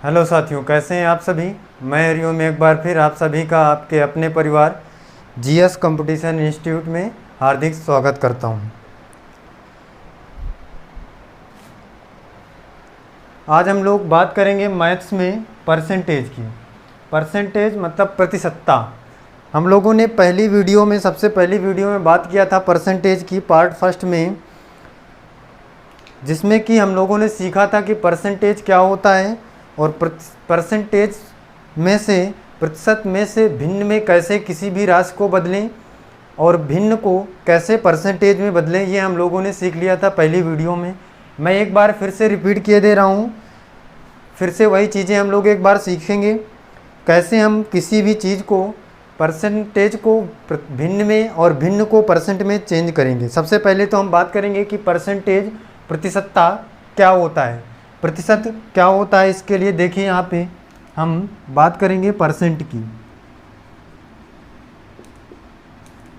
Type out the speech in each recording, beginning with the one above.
Hello साथियों, कैसे हैं आप सभी। मैं हरिओम एक बार फिर आप सभी का आपके अपने परिवार जीएस कंपटीशन इंस्टीट्यूट में हार्दिक स्वागत करता हूं। आज हम लोग बात करेंगे मैथ्स में परसेंटेज की। परसेंटेज मतलब प्रतिशतता। हम लोगों ने सबसे पहली वीडियो में बात किया था परसेंटेज की, पार्ट फर्स्ट में, जिसमें कि हम लोगों ने सीखा था कि परसेंटेज क्या होता है और परसेंटेज में से, प्रतिशत में से भिन्न में कैसे किसी भी राशि को बदलें और भिन्न को कैसे परसेंटेज में बदलें, ये हम लोगों ने सीख लिया था पहली वीडियो में। मैं एक बार फिर से रिपीट किए दे रहा हूँ। फिर से वही चीज़ें हम लोग एक बार सीखेंगे, कैसे हम किसी भी चीज़ को, परसेंटेज को भिन्न में और भिन्न को परसेंट में चेंज करेंगे। सबसे पहले तो हम बात करेंगे कि परसेंटेज, प्रतिशतता क्या होता है, प्रतिशत क्या होता है। इसके लिए देखिए यहाँ पे हम बात करेंगे परसेंट की।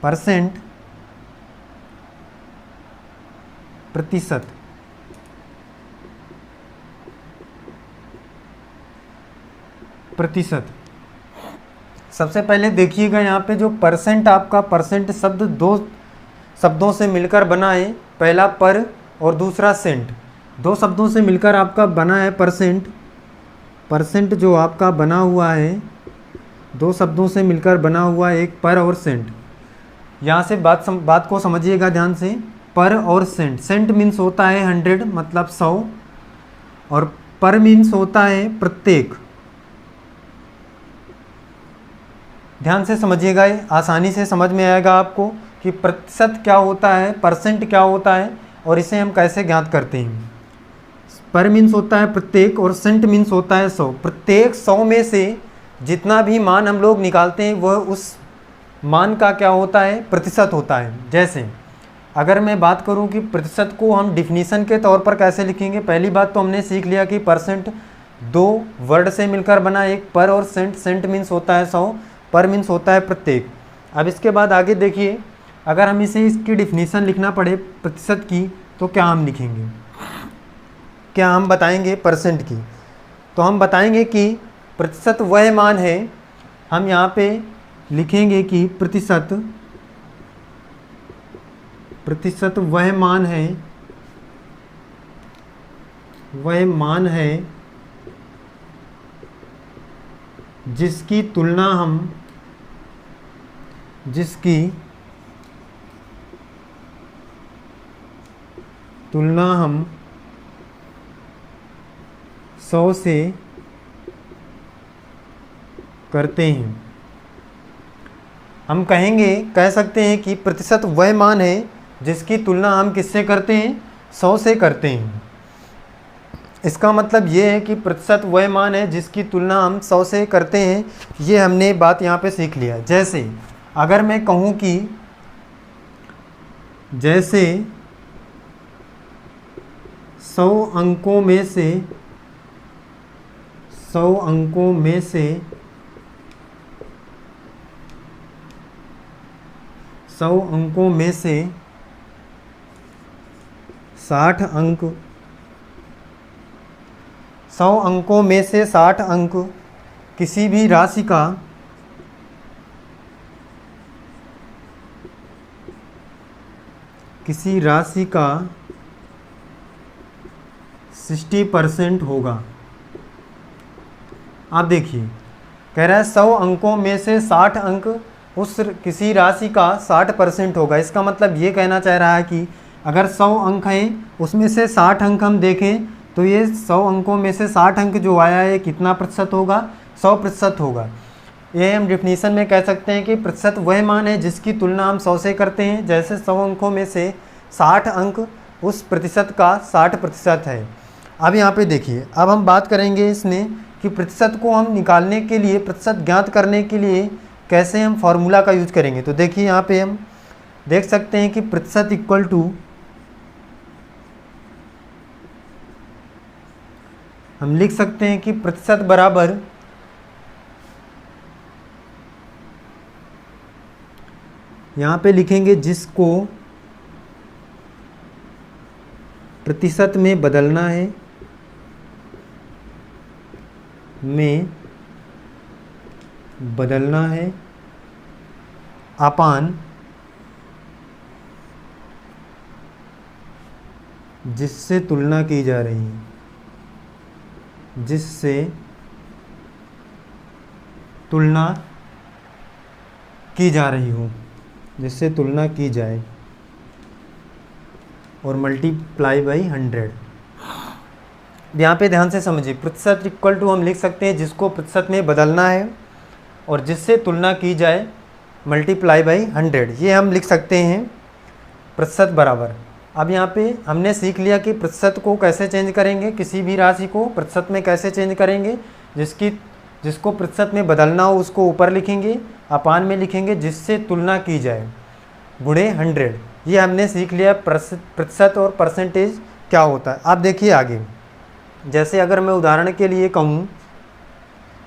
परसेंट प्रतिशत। प्रतिशत सबसे पहले देखिएगा यहाँ पे जो परसेंट, आपका परसेंट शब्द दो शब्दों से मिलकर बना है। पहला पर और दूसरा सेंट, दो शब्दों से मिलकर आपका बना है परसेंट। परसेंट जो आपका बना हुआ है दो शब्दों से मिलकर बना हुआ है, एक पर और सेंट। यहाँ से बात को समझिएगा ध्यान से। पर और सेंट, सेंट मीन्स होता है 100 मतलब 100, और पर मीन्स होता है प्रत्येक। ध्यान से समझिएगा, आसानी से समझ में आएगा आपको कि प्रतिशत क्या होता है, परसेंट क्या होता है और इसे हम कैसे ज्ञात करते हैं। पर मीन्स होता है प्रत्येक और सेंट मीन्स होता है 100। प्रत्येक 100 में से जितना भी मान हम लोग निकालते हैं वह उस मान का क्या होता है, प्रतिशत होता है। जैसे अगर मैं बात करूं कि प्रतिशत को हम डिफिनीशन के तौर पर कैसे लिखेंगे, पहली बात तो हमने सीख लिया कि परसेंट दो वर्ड से मिलकर बना, एक पर और सेंट। सेंट मीन्स होता है 100, पर मीन्स होता है प्रत्येक। अब इसके बाद आगे देखिए, अगर हम इसे इसकी डिफिनीशन लिखना पड़े प्रतिशत की तो क्या हम लिखेंगे, क्या हम बताएंगे परसेंट की। तो हम बताएंगे कि प्रतिशत वह मान है, हम यहाँ पे लिखेंगे कि प्रतिशत वह मान है, वह मान है जिसकी तुलना हम 100 से करते हैं। हम कह सकते हैं कि प्रतिशत वह मान है जिसकी तुलना हम किससे करते हैं, 100 से करते हैं। इसका मतलब ये है कि प्रतिशत वह मान है जिसकी तुलना हम 100 से करते हैं। ये हमने बात यहाँ पे सीख लिया। जैसे अगर मैं कहूँ कि जैसे 100 अंकों में से 60 अंक, 100 अंकों में से 60 अंक किसी भी राशि का किसी राशि का 60% होगा। आप देखिए, कह रहा है 100 अंकों में से 60 अंक उस किसी राशि का 60% होगा। इसका मतलब ये कहना चाह रहा है कि अगर 100 अंक हैं उसमें से 60 अंक हम देखें तो ये 100 अंकों में से 60 अंक जो आया है कितना प्रतिशत होगा, 100% होगा। ये हम डिफिनीशन में कह सकते हैं कि प्रतिशत वह मान है जिसकी तुलना हम 100 से करते हैं। जैसे 100 अंकों में से 60 अंक उस प्रतिशत का 60% है। अब यहाँ पे देखिए, अब हम बात करेंगे इसमें कि प्रतिशत को हम निकालने के लिए, प्रतिशत ज्ञात करने के लिए कैसे हम फॉर्मूला का यूज करेंगे। तो देखिए यहाँ पे हम देख सकते हैं कि प्रतिशत इक्वल टू, हम लिख सकते हैं कि प्रतिशत बराबर यहाँ पे लिखेंगे जिसको प्रतिशत में बदलना है, में बदलना है अपान जिससे तुलना की जा रही है, जिससे तुलना की जा रही हो, जिससे तुलना की जाए, और मल्टीप्लाई बाई 100। यहाँ पे ध्यान से समझिए, प्रतिशत इक्वल टू हम लिख सकते हैं जिसको प्रतिशत में बदलना है और जिससे तुलना की जाए मल्टीप्लाई बाई 100, ये हम लिख सकते हैं प्रतिशत बराबर। अब यहाँ पे हमने सीख लिया कि प्रतिशत को कैसे चेंज करेंगे, किसी भी राशि को प्रतिशत में कैसे चेंज करेंगे। जिसको प्रतिशत में बदलना हो उसको ऊपर लिखेंगे, अपान में लिखेंगे जिससे तुलना की जाए, गुणे 100। ये हमने सीख लिया प्रतिशत और परसेंटेज क्या होता है। अब देखिए आगे, जैसे अगर मैं उदाहरण के लिए कहूँ,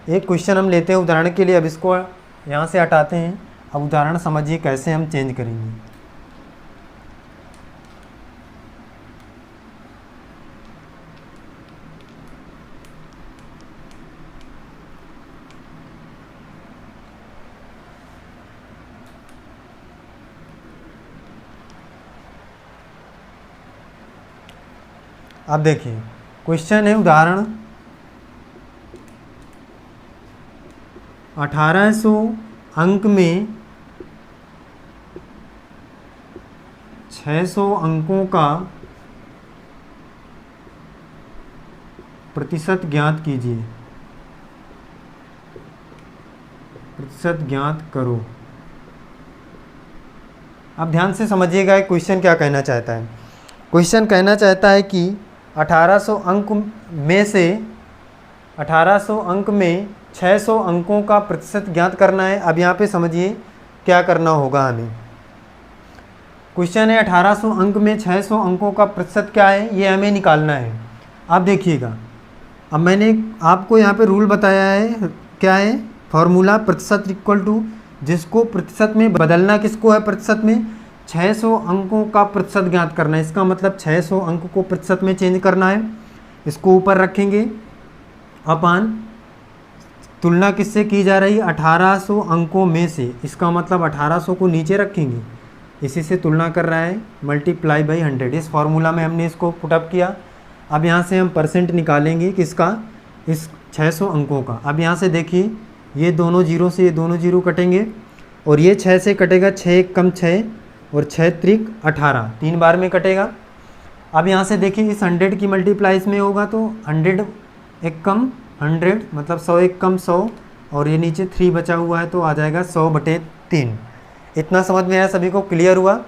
एक क्वेश्चन हम लेते हैं उदाहरण के लिए। अब इसको यहाँ से हटाते हैं। अब उदाहरण समझिए कैसे हम चेंज करेंगे। अब देखिए क्वेश्चन है, उदाहरण 1800 अंक में 600 अंकों का प्रतिशत ज्ञात कीजिए, प्रतिशत ज्ञात करो। अब ध्यान से समझिएगा क्वेश्चन क्या कहना चाहता है। क्वेश्चन कहना चाहता है कि 1800 अंक में से 1800 अंक में 600 अंकों का प्रतिशत ज्ञात करना है। अब यहाँ पे समझिए क्या करना होगा हमें। क्वेश्चन है 1800 अंक में 600 अंकों का प्रतिशत क्या है, ये हमें निकालना है। अब देखिएगा, अब मैंने आपको यहाँ पे रूल बताया है, क्या है फॉर्मूला, प्रतिशत इक्वल टू जिसको प्रतिशत में बदलना किसको है, प्रतिशत में 600 अंकों का प्रतिशत ज्ञात करना है। इसका मतलब 600 अंक को प्रतिशत में चेंज करना है। इसको ऊपर रखेंगे, अपान तुलना किससे की जा रही है, 1800 अंकों में से। इसका मतलब 1800 को नीचे रखेंगे, इसी से तुलना कर रहा है, मल्टीप्लाई बाई 100। इस फार्मूला में हमने इसको पुटअप किया। अब यहाँ से हम परसेंट निकालेंगे किसका, इस 600 अंकों का। अब यहाँ से देखिए, ये दोनों जीरो से ये दोनों जीरो कटेंगे और ये 6 से कटेगा, 6 एक कम 6 और 6 त्रिक 18, 3 बार में कटेगा। अब यहाँ से देखिए, इस 100 की मल्टीप्लाई इसमें होगा तो 100 एक कम 100, मतलब 100 एक कम 100, और ये नीचे 3 बचा हुआ है तो आ जाएगा 100/3। इतना समझ में आया, सभी को क्लियर हुआ।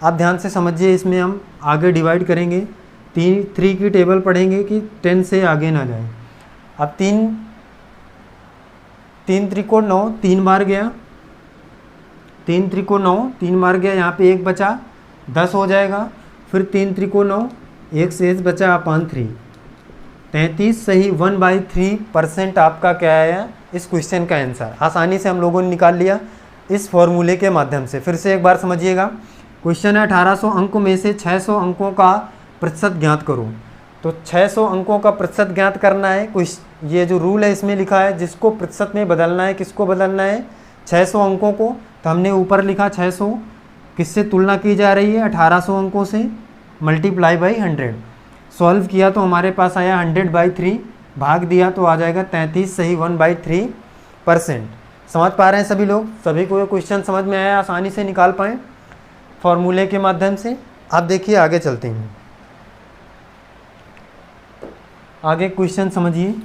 आप ध्यान से समझिए, इसमें हम आगे डिवाइड करेंगे, 3 की टेबल पढ़ेंगे कि 10 से आगे ना जाए। अब 3 त्रिकोण 9, 3 बार गया, 3 त्रिकोण 9, 3 बार गया, यहाँ पे 1 बचा, 10 हो जाएगा। फिर 3 त्रिकोण 9, 1 शेष बचा, अपान 3, 33 सही 1/3% आपका क्या है इस क्वेश्चन का आंसर। आसानी से हम लोगों ने निकाल लिया इस फॉर्मूले के माध्यम से। फिर से एक बार समझिएगा, क्वेश्चन है 1800 अंकों में से 600 अंकों का प्रतिशत ज्ञात करो। तो 600 अंकों का प्रतिशत ज्ञात करना है। ये जो रूल है इसमें लिखा है जिसको प्रतिशत में बदलना है, किसको बदलना है, 600 अंकों को। तो हमने ऊपर लिखा 600, किससे तुलना की जा रही है, 1800 अंकों से, मल्टीप्लाई बाई 100। सॉल्व किया तो हमारे पास आया 100/3, भाग दिया तो आ जाएगा 33 सही 1/3%। समझ पा रहे हैं सभी लोग, सभी को ये क्वेश्चन समझ में आया, आसानी से निकाल पाएँ फॉर्मूले के माध्यम से। आप देखिए आगे चलते हैं, आगे क्वेश्चन समझिए।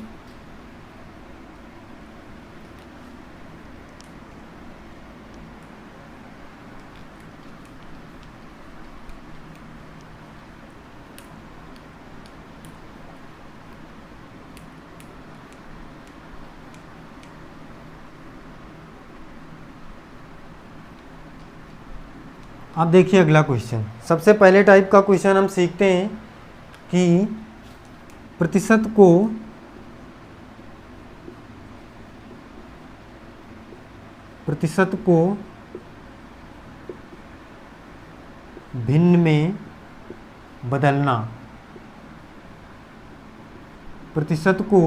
अब देखिए अगला क्वेश्चन, सबसे पहले टाइप का क्वेश्चन हम सीखते हैं कि प्रतिशत को भिन्न में बदलना, प्रतिशत को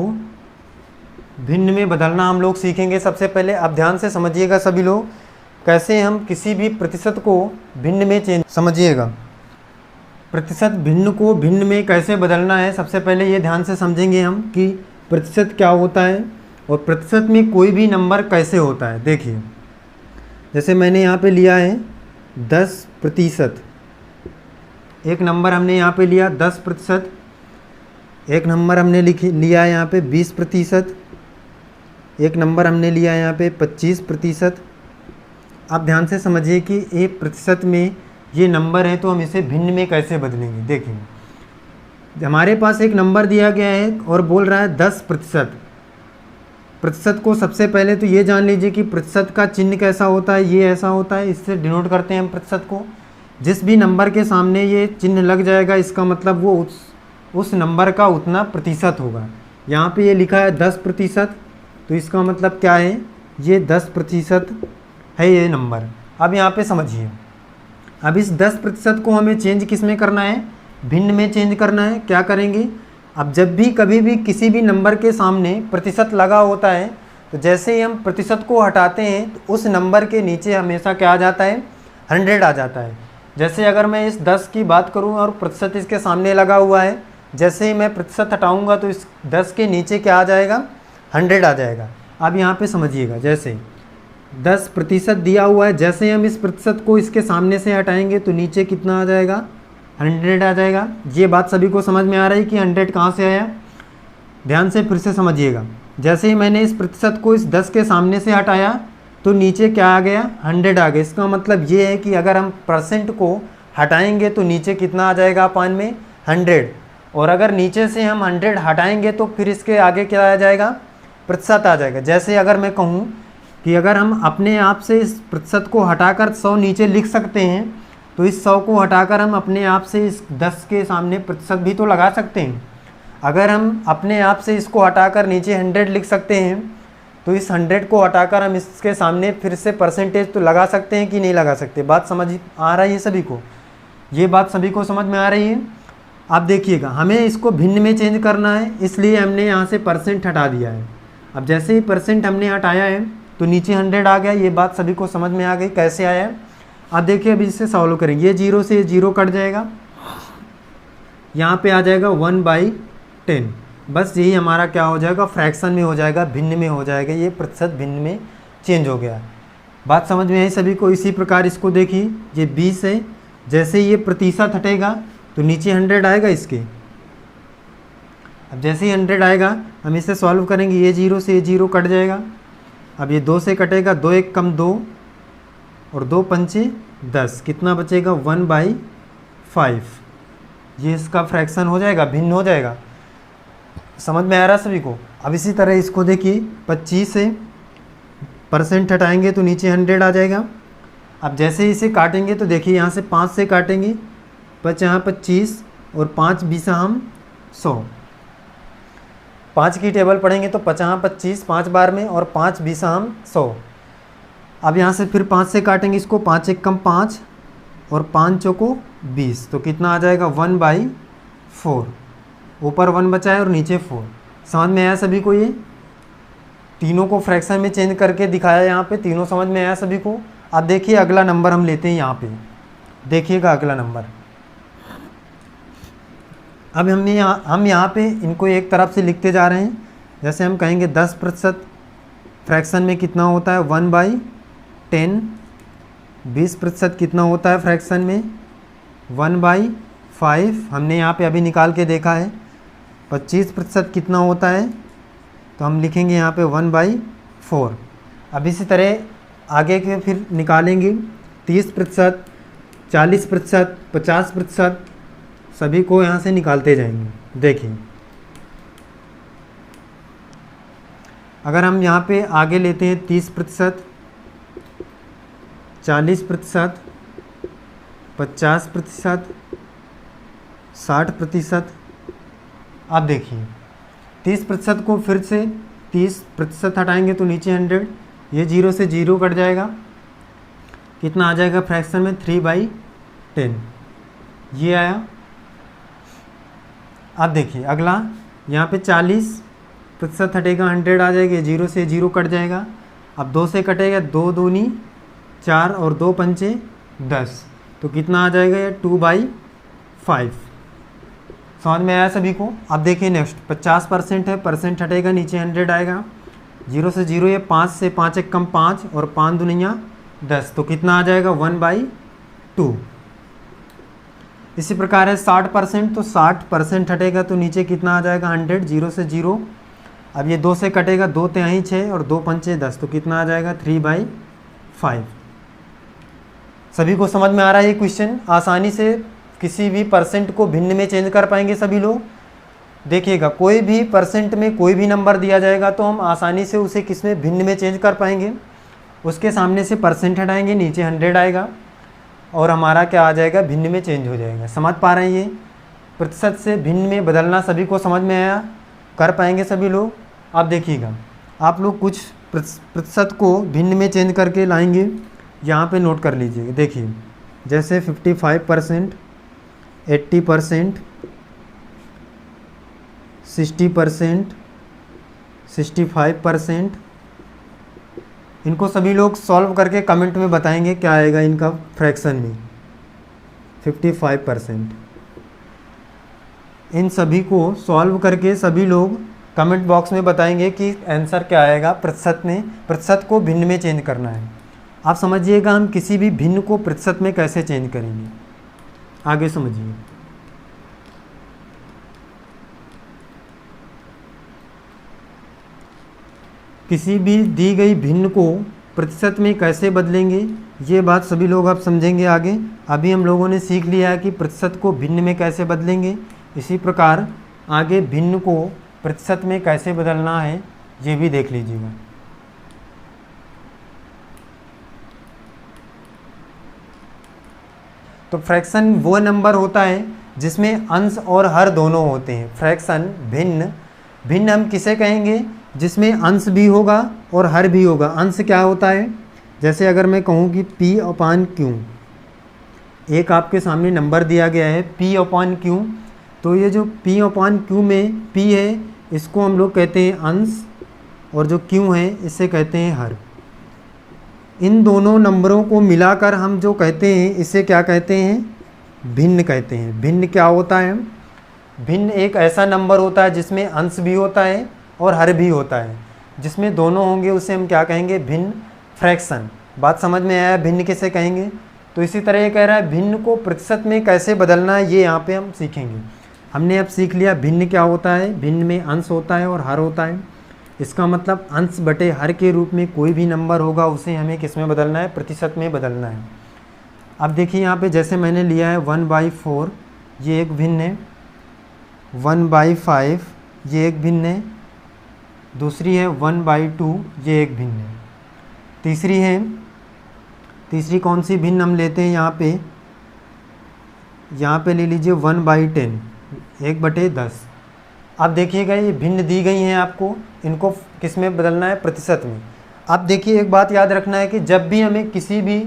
भिन्न में बदलना हम लोग सीखेंगे। सबसे पहले आप ध्यान से समझिएगा सभी लोग, कैसे हम किसी भी प्रतिशत को भिन्न में चेंज, समझिएगा प्रतिशत भिन्न को भिन्न में कैसे बदलना है। सबसे पहले ये ध्यान से समझेंगे हम कि प्रतिशत क्या होता है और प्रतिशत में कोई भी नंबर कैसे होता है। देखिए, जैसे मैंने यहाँ पे लिया है 10%, एक नंबर हमने यहाँ पे लिया 10%, एक नंबर हमने लिया है यहाँ पे 20%, एक नंबर हमने लिया है यहाँ पे 25%। आप ध्यान से समझिए कि एक प्रतिशत में ये नंबर है, तो हम इसे भिन्न में कैसे बदलेंगे। देखिए, हमारे पास एक नंबर दिया गया है और बोल रहा है 10%। प्रतिशत को सबसे पहले तो ये जान लीजिए कि प्रतिशत का चिन्ह कैसा होता है, ये ऐसा होता है, इससे डिनोट करते हैं हम प्रतिशत को। जिस भी नंबर के सामने ये चिन्ह लग जाएगा, इसका मतलब वो उस नंबर का उतना प्रतिशत होगा। यहाँ पे ये लिखा है 10%, तो इसका मतलब क्या है, ये 10% है ये नंबर। अब यहाँ पे समझिए, अब इस 10% को हमें चेंज किस में करना है, भिन्न में चेंज करना है। क्या करेंगे, अब जब भी कभी भी किसी भी नंबर के सामने प्रतिशत लगा होता है, तो जैसे ही हम प्रतिशत को हटाते हैं तो उस नंबर के नीचे हमेशा क्या आ जाता है, 100 आ जाता है। जैसे अगर मैं इस 10 की बात करूं और प्रतिशत इसके सामने लगा हुआ है, जैसे ही मैं प्रतिशत हटाऊंगा तो इस 10 के नीचे क्या आ जाएगा, 100 आ जाएगा। अब यहाँ पे समझिएगा, जैसे 10% दिया हुआ है, जैसे ही हम इस प्रतिशत को इसके सामने से हटाएंगे तो नीचे कितना आ जाएगा, 100 आ जाएगा। ये बात सभी को समझ में आ रही है कि 100 कहाँ से आया। ध्यान से फिर से समझिएगा, जैसे ही मैंने इस प्रतिशत को इस 10 के सामने से हटाया तो नीचे क्या आ गया, 100 आ गया। इसका मतलब ये है कि अगर हम परसेंट को हटाएंगे तो नीचे कितना आ जाएगा पान में, 100। और अगर नीचे से हम 100 हटाएंगे तो फिर इसके आगे क्या आ जाएगा, प्रतिशत आ जाएगा। जैसे अगर मैं कहूँ कि अगर हम अपने आप से इस प्रतिशत को हटाकर 100 नीचे लिख सकते हैं, तो इस 100 को हटाकर हम अपने आप से इस 10 के सामने प्रतिशत भी तो लगा सकते हैं। अगर हम अपने आप से इसको हटाकर नीचे 100 लिख सकते हैं, तो इस 100 को हटाकर हम इसके सामने फिर से परसेंटेज तो लगा सकते हैं कि नहीं लगा सकते। बात समझ आ रही है सभी को, ये बात सभी को समझ में आ रही है। आप देखिएगा, हमें इसको भिन्न में चेंज करना है, इसलिए हमने यहाँ से परसेंट हटा दिया है। अब जैसे ही परसेंट हमने हटाया है तो नीचे 100 आ गया। ये बात सभी को समझ में आ गई कैसे आया है। अब देखिए, अभी इसे सॉल्व करेंगे। ये 0 से 0 कट जाएगा, यहाँ पे आ जाएगा 1/10। बस यही हमारा क्या हो जाएगा, फ्रैक्शन में हो जाएगा, भिन्न में हो जाएगा। ये प्रतिशत भिन्न में चेंज हो गया। बात समझ में आई सभी को। इसी प्रकार इसको देखिए, ये 20 है, जैसे ये प्रतिशत हटेगा तो नीचे 100 आएगा इसके। अब जैसे ही 100 आएगा हम इसे सॉल्व करेंगे। ये 0 से ये 0 कट जाएगा। अब ये 2 से कटेगा, 2 1 कम 2 और 2 पंचे 10, कितना बचेगा, 1/5। ये इसका फ्रैक्शन हो जाएगा, भिन्न हो जाएगा। समझ में आ रहा सभी को। अब इसी तरह इसको देखिए, 25 से परसेंट हटाएंगे तो नीचे 100 आ जाएगा। अब जैसे ही इसे काटेंगे तो देखिए, यहाँ से 5 से काटेंगे, 5 यहाँ 25 और 5 20 हम 100। 5 की टेबल पढ़ेंगे तो 50 25 5 बार में और 5 20 हम 100। अब यहाँ से फिर 5 से काटेंगे इसको, 5 1 कम 5 और 5 चौको 20, तो कितना आ जाएगा, 1/4। ऊपर 1 बचा है और नीचे 4। समझ में आया सभी को। ये तीनों को फ्रैक्शन में चेंज करके दिखाया यहाँ पे, तीनों समझ में आया सभी को। अब देखिए अगला नंबर हम लेते हैं यहाँ पे, देखिएगा अगला नंबर। अब हम यहाँ पे इनको एक तरफ से लिखते जा रहे हैं। जैसे हम कहेंगे 10% फ्रैक्शन में कितना होता है, 1/10। 20% कितना होता है फ्रैक्शन में, 1/5। हमने यहाँ पे अभी निकाल के देखा है। 25% कितना होता है, तो हम लिखेंगे यहाँ पे 1/4। अब इसी तरह आगे के फिर निकालेंगे। 30%, 40%, 50%, सभी को यहाँ से निकालते जाएंगे। देखिए, अगर हम यहाँ पे आगे लेते हैं 30%, 40%, 50%, 60%। अब देखिए 30% को फिर से 30% हटाएंगे तो नीचे 100। ये 0 से 0 कट जाएगा, कितना आ जाएगा फ्रैक्शन में, 3/10। ये आया। अब देखिए अगला, यहाँ पे 40 प्रतिशत हटेगा 100 आ जाएगी, 0 से 0 कट जाएगा। अब 2 से कटेगा, 2 दूनी 4 और 2 पंचे 10, तो कितना आ जाएगा ये 2/5। समझ में आया सभी को। अब देखिए नेक्स्ट 50% है, परसेंट हटेगा, नीचे 100 आएगा, 0 से 0 ये 5 से 5 एक कम 5 और 5 दुनिया 10, तो कितना आ जाएगा 1/2। इसी प्रकार है 60%, तो 60% हटेगा तो नीचे कितना आ जाएगा 100, 0 से 0। अब ये 2 से कटेगा, 2 तिहाई 6 और 2 पंचे 10, तो कितना आ जाएगा 3/5। सभी को समझ में आ रहा है ये क्वेश्चन। आसानी से किसी भी परसेंट को भिन्न में चेंज कर पाएंगे सभी लोग। देखिएगा कोई भी परसेंट में कोई भी नंबर दिया जाएगा तो हम आसानी से उसे किस में भिन्न में चेंज कर पाएंगे। उसके सामने से परसेंट हटाएंगे, नीचे 100 आएगा और हमारा क्या आ जाएगा, भिन्न में चेंज हो जाएगा। समझ पा रहे हैं ये प्रतिशत से भिन्न में बदलना सभी को समझ में आया, कर पाएंगे सभी लोग। आप देखिएगा आप लोग कुछ प्रतिशत को भिन्न में चेंज करके लाएंगे, यहाँ पे नोट कर लीजिएगा। देखिए जैसे 55%, 80%, 60%, 65%, इनको सभी लोग सॉल्व करके कमेंट में बताएंगे क्या आएगा इनका फ्रैक्शन में। 55%, इन सभी को सॉल्व करके सभी लोग कमेंट बॉक्स में बताएंगे कि आंसर क्या आएगा प्रतिशत में। प्रतिशत को भिन्न में चेंज करना है। आप समझिएगा हम किसी भी भिन्न को प्रतिशत में कैसे चेंज करेंगे, आगे समझिए। किसी भी दी गई भिन्न को प्रतिशत में कैसे बदलेंगे, ये बात सभी लोग आप समझेंगे आगे। अभी हम लोगों ने सीख लिया है कि प्रतिशत को भिन्न में कैसे बदलेंगे, इसी प्रकार आगे भिन्न को प्रतिशत में कैसे बदलना है ये भी देख लीजिएगा। तो फ्रैक्शन वो नंबर होता है जिसमें अंश और हर दोनों होते हैं। फ्रैक्शन भिन्न, भिन्न हम किसे कहेंगे, जिसमें अंश भी होगा और हर भी होगा। अंश क्या होता है, जैसे अगर मैं कहूँ कि P/Q, एक आपके सामने नंबर दिया गया है P/Q, तो ये जो P/Q में P है इसको हम लोग कहते हैं अंश और जो Q है इसे कहते हैं हर। इन दोनों नंबरों को मिलाकर हम जो कहते हैं इसे क्या कहते हैं, भिन्न कहते हैं। भिन्न क्या होता है, भिन्न एक ऐसा नंबर होता है जिसमें अंश भी होता है और हर भी होता है, जिसमें दोनों होंगे उसे हम क्या कहेंगे, भिन्न फ्रैक्शन। बात समझ में आया भिन्न किसे कहेंगे। तो इसी तरह ये कह रहा है भिन्न को प्रतिशत में कैसे बदलना है, ये यहाँ पे हम सीखेंगे। हमने अब सीख लिया भिन्न क्या होता है, भिन्न में अंश होता है और हर होता है। इसका मतलब अंश बटे हर के रूप में कोई भी नंबर होगा उसे हमें किस में बदलना है, प्रतिशत में बदलना है। अब देखिए यहाँ पे जैसे मैंने लिया है 1/4, ये एक भिन्न है। 1/5 ये एक भिन्न है। दूसरी है 1/2, ये एक भिन्न है। तीसरी कौन सी भिन्न हम लेते हैं, यहाँ पे ले लीजिए 1/10, 1/10। अब देखिएगा ये भिन्न दी गई हैं आपको, इनको किस में बदलना है, प्रतिशत में। अब देखिए एक बात याद रखना है कि जब भी हमें किसी भी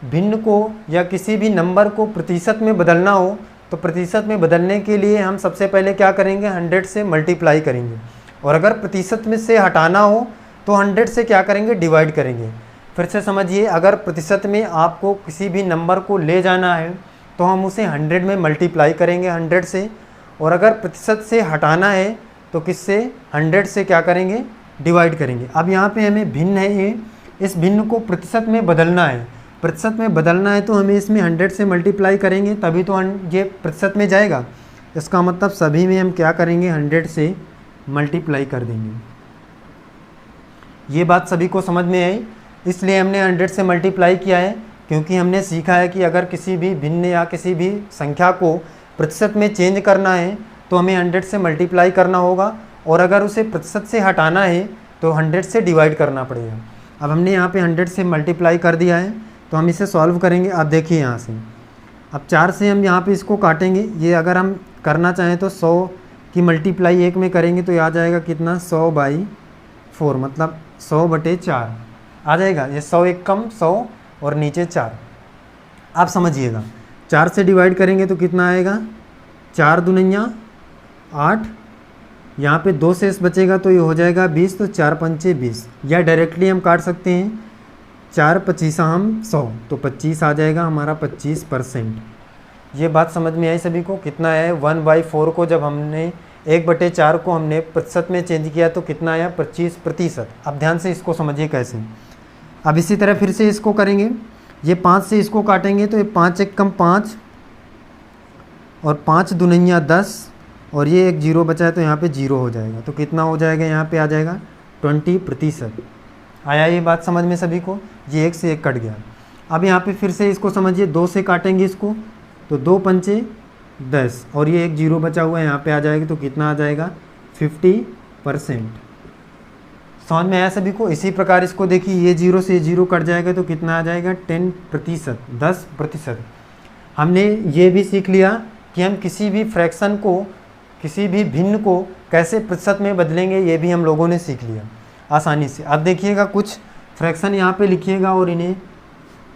भिन्न को या किसी भी नंबर को प्रतिशत में बदलना हो तो प्रतिशत में बदलने के लिए हम सबसे पहले क्या करेंगे, 100 से मल्टीप्लाई करेंगे। और अगर प्रतिशत में से हटाना हो तो 100 से क्या करेंगे, डिवाइड करेंगे। फिर से समझिए, अगर प्रतिशत में आपको किसी भी नंबर को ले जाना है तो हम उसे 100 में मल्टीप्लाई करेंगे 100 से, और अगर प्रतिशत से हटाना है तो किससे, 100 से क्या करेंगे, डिवाइड करेंगे। अब यहाँ पे हमें भिन्न है ये, इस भिन्न को प्रतिशत में बदलना है। प्रतिशत में बदलना है तो हमें इसमें 100 से मल्टीप्लाई करेंगे तभी तो ये प्रतिशत में जाएगा। इसका मतलब सभी में हम क्या करेंगे, 100 से मल्टीप्लाई कर देंगे। ये बात सभी को समझ में आई, इसलिए हमने 100 से मल्टीप्लाई किया है, क्योंकि हमने सीखा है कि अगर किसी भी भिन्न या किसी भी संख्या को प्रतिशत में चेंज करना है तो हमें 100 से मल्टीप्लाई करना होगा, और अगर उसे प्रतिशत से हटाना है तो 100 से डिवाइड करना पड़ेगा। अब हमने यहाँ पे 100 से मल्टीप्लाई कर दिया है तो हम इसे सॉल्व करेंगे। अब देखिए यहाँ से, अब 4 से हम यहाँ पे इसको काटेंगे। ये अगर हम करना चाहें तो 100 की मल्टीप्लाई 1 में करेंगे तो आ जाएगा कितना, 100/4, मतलब 100/4 आ जाएगा। ये 100 एक कम 100 और नीचे 4। आप समझिएगा 4 से डिवाइड करेंगे तो कितना आएगा, 4 दूनिया 8, यहाँ पे 2 शेष बचेगा तो ये हो जाएगा 20, तो 4 पंचे 20, या डायरेक्टली हम काट सकते हैं 4 पचीसा हम 100, तो 25 आ जाएगा हमारा 25%। ये बात समझ में आई सभी को? कितना है 1/4 को जब हमने 1/4 को हमने प्रतिशत में चेंज किया तो कितना आया 25%। अब ध्यान से इसको समझिए कैसे। अब इसी तरह फिर से इसको करेंगे, ये 5 से इसको काटेंगे तो ये 5 एक कम 5 और 5 दुनिया 10 और ये एक 0 बचा है तो यहाँ पे 0 हो जाएगा, तो कितना हो जाएगा यहाँ पे आ जाएगा 20%। आया ये बात समझ में सभी को? ये 1 से 1 कट गया। अब यहाँ पे फिर से इसको समझिए, 2 से काटेंगे इसको तो 2 पंचे 10 और ये एक 0 बचा हुआ है यहाँ पे आ जाएगा, तो कितना आ जाएगा 50%। समझ में आया सभी को? इसी प्रकार इसको देखिए, ये 0 से 0 कट जाएगा तो कितना आ जाएगा 10%, 10%। हमने ये भी सीख लिया कि हम किसी भी फ्रैक्शन को, किसी भी भिन्न को कैसे प्रतिशत में बदलेंगे, ये भी हम लोगों ने सीख लिया आसानी से। अब देखिएगा कुछ फ्रैक्शन यहाँ पे लिखिएगा और इन्हें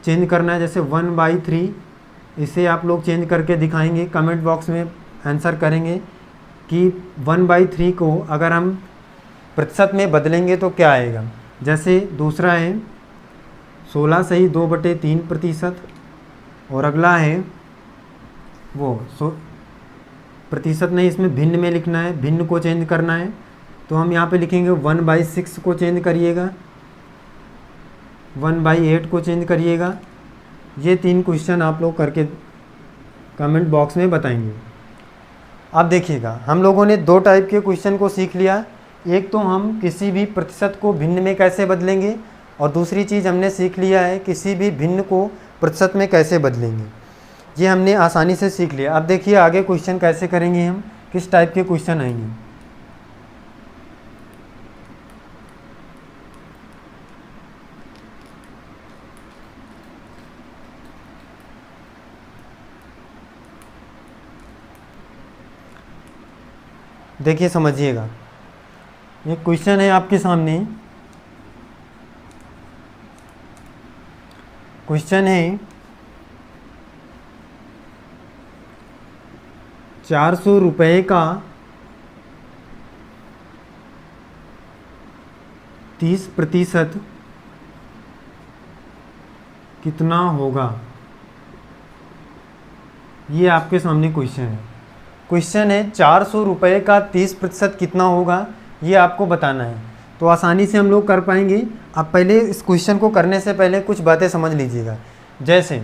चेंज करना है, जैसे 1/3, इसे आप लोग चेंज करके दिखाएंगे, कमेंट बॉक्स में आंसर करेंगे कि 1/3 को अगर हम प्रतिशत में बदलेंगे तो क्या आएगा। जैसे दूसरा है 16 सही 2/3%, और अगला है वो प्रतिशत नहीं, इसमें भिन्न में लिखना है, भिन्न को चेंज करना है, तो हम यहाँ पे लिखेंगे 1/6 को चेंज करिएगा, 1/8 को चेंज करिएगा। ये 3 क्वेश्चन आप लोग करके कमेंट बॉक्स में बताएंगे। अब देखिएगा, हम लोगों ने 2 टाइप के क्वेश्चन को सीख लिया। एक तो हम किसी भी प्रतिशत को भिन्न में कैसे बदलेंगे, और दूसरी चीज़ हमने सीख लिया है किसी भी भिन्न को प्रतिशत में कैसे बदलेंगे। ये हमने आसानी से सीख लिया। अब देखिए आगे क्वेश्चन कैसे करेंगे हम, किस टाइप के क्वेश्चन आएंगे। देखिए समझिएगा, ये क्वेश्चन है आपके सामने। क्वेश्चन है 400 रुपये का 30% कितना होगा। ये आपके सामने क्वेश्चन है। क्वेश्चन है 400 रुपये का 30% कितना होगा, ये आपको बताना है। तो आसानी से हम लोग कर पाएंगे। अब पहले इस क्वेश्चन को करने से पहले कुछ बातें समझ लीजिएगा। जैसे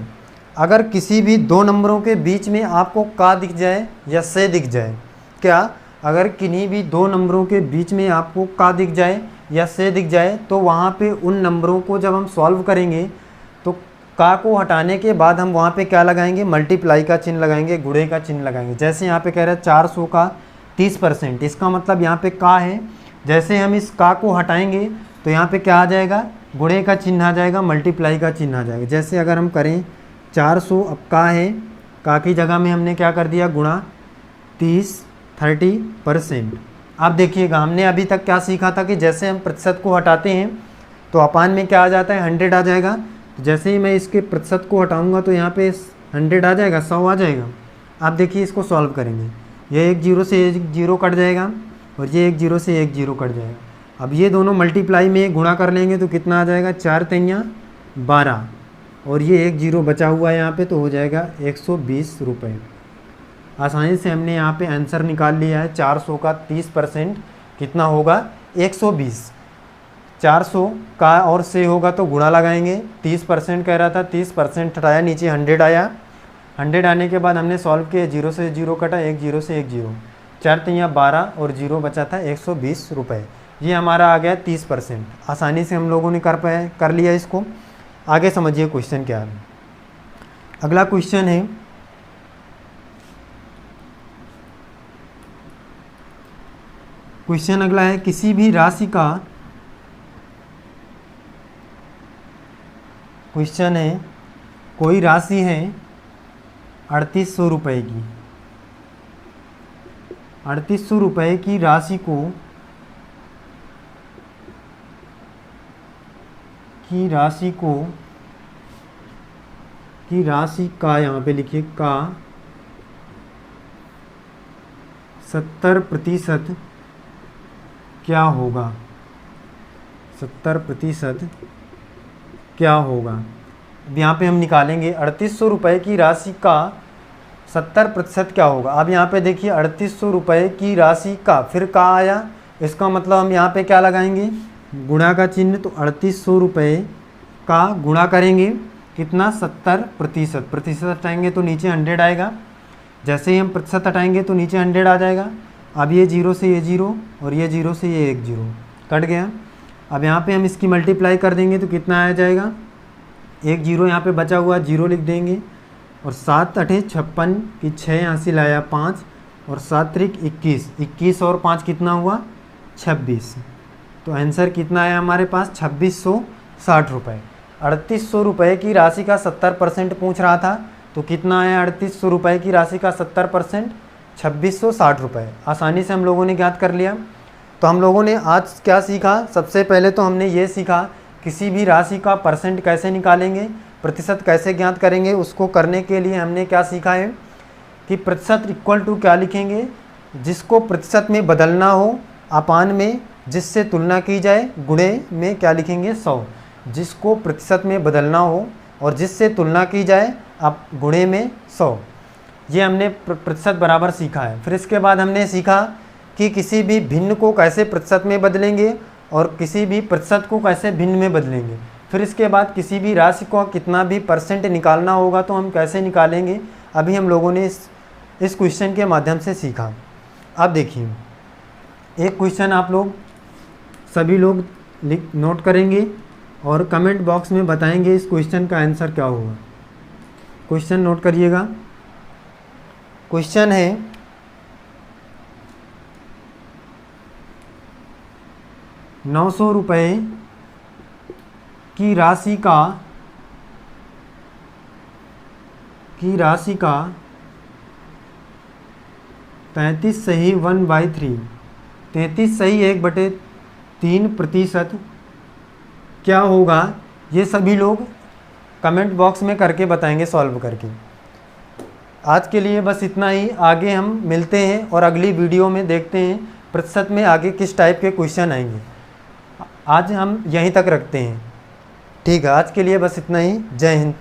अगर किसी भी 2 नंबरों के बीच में आपको का दिख जाए या से दिख जाए, क्या अगर किन्हीं भी 2 नंबरों के बीच में आपको का दिख जाए या से दिख जाए, तो वहाँ पे उन नंबरों को जब हम सॉल्व करेंगे तो का को हटाने के बाद हम वहाँ पे क्या लगाएंगे, मल्टीप्लाई का चिन्ह लगाएंगे, गुणे का चिन्ह लगाएंगे। जैसे यहाँ पे कह रहा है 400 का 30%, इसका मतलब यहाँ पे का है। जैसे हम इस का को हटाएंगे तो यहाँ पे क्या आ जाएगा, गुणे का चिन्ह आ जाएगा, मल्टीप्लाई का चिन्ह आ जाएगा। जैसे अगर हम करें 400, अब का है, का की जगह में हमने क्या कर दिया, गुणा 30%। अब देखिएगा हमने अभी तक क्या सीखा था कि जैसे हम प्रतिशत को हटाते हैं तो अपान में क्या आ जाता है, 100 आ जाएगा। तो जैसे ही मैं इसके प्रतिशत को हटाऊंगा तो यहाँ पे 100 आ जाएगा, 100 आ जाएगा। आप देखिए इसको सॉल्व करेंगे, ये एक 0 से एक 0 कट जाएगा और ये एक 0 से एक 0 कट जाएगा। अब ये दोनों मल्टीप्लाई में गुणा कर लेंगे तो कितना आ जाएगा, 4 तियाँ 12 और ये एक 0 बचा हुआ है यहाँ पे, तो हो जाएगा 120 रुपये। आसानी से हमने यहाँ पे आंसर निकाल लिया है। 400 का 30% कितना होगा, 120। 400 का और से होगा तो गुणा लगाएंगे, 30% कह रहा था, 30% हटाया, नीचे 100 आया। 100 आने के बाद हमने सॉल्व किया, 0 से 0 कटा, एक 0 से एक 0, 4 तियाँ 12 और 0 बचा था 120 रुपये। ये हमारा आ गया 30%। आसानी से हम लोगों ने कर लिया इसको। आगे समझिए क्वेश्चन क्या है। अगला क्वेश्चन है अगला है किसी भी राशि का, क्वेश्चन है कोई राशि है 3800 रुपये की। 3800 रुपये की राशि को का यहाँ पे लिखिए का 70% क्या होगा, 70% क्या होगा। अब यहाँ पे हम निकालेंगे 3800 रुपये की राशि का 70% क्या होगा। अब यहाँ पे देखिए 3800 रुपये की राशि का, फिर का आया, इसका मतलब हम यहाँ पे क्या लगाएंगे, गुणा का चिन्ह। तो 3800 रुपये का गुणा करेंगे कितना, 70%। प्रतिशत हटाएंगे तो नीचे 100 आएगा, जैसे ही हम प्रतिशत हटाएंगे तो नीचे 100 आ जाएगा। अब ये 0 से ये 0 और ये 0 से ये 1 0 कट गया। अब यहाँ पे हम इसकी मल्टीप्लाई कर देंगे तो कितना आ जाएगा, 1 0 यहाँ पे बचा हुआ 0 लिख देंगे, और 7 8 56 की 6 यहाँ से लाया 5, और 7 3 21, 21 और 5 कितना हुआ 26। तो आंसर कितना आया हमारे पास, 2660 रुपये। 3800 रुपये की राशि का 70% पूछ रहा था, तो कितना आया 3800 रुपये की राशि का 70%, 2660 रुपये। आसानी से हम लोगों ने ज्ञात कर लिया। तो हम लोगों ने आज क्या सीखा, सबसे पहले तो हमने ये सीखा किसी भी राशि का परसेंट कैसे निकालेंगे, प्रतिशत कैसे ज्ञात करेंगे। उसको करने के लिए हमने क्या सीखा है कि प्रतिशत इक्वल टू क्या लिखेंगे, जिसको प्रतिशत में बदलना हो अपान में जिससे तुलना की जाए, गुणे में क्या लिखेंगे 100। जिसको प्रतिशत में बदलना हो और जिससे तुलना की जाए अब गुणे में 100, ये हमने प्रतिशत बराबर सीखा है। फिर इसके बाद हमने सीखा कि किसी भी भिन्न को कैसे प्रतिशत में बदलेंगे और किसी भी प्रतिशत को कैसे भिन्न में बदलेंगे। फिर इसके बाद किसी भी राशि को कितना भी परसेंट निकालना होगा तो हम कैसे निकालेंगे, अभी हम लोगों ने इस क्वेश्चन के माध्यम से सीखा। अब देखिए एक क्वेश्चन आप लोग सभी लोग नोट करेंगे और कमेंट बॉक्स में बताएंगे इस क्वेश्चन का आंसर क्या होगा। क्वेश्चन नोट करिएगा। क्वेश्चन है 900 रुपये की राशि का 33 सही 1/3, 33 सही 1/3% क्या होगा। ये सभी लोग कमेंट बॉक्स में करके बताएंगे सॉल्व करके। आज के लिए बस इतना ही, आगे हम मिलते हैं और अगली वीडियो में देखते हैं प्रतिशत में आगे किस टाइप के क्वेश्चन आएंगे। आज हम यहीं तक रखते हैं। ठीक है, आज के लिए बस इतना ही। जय हिंद।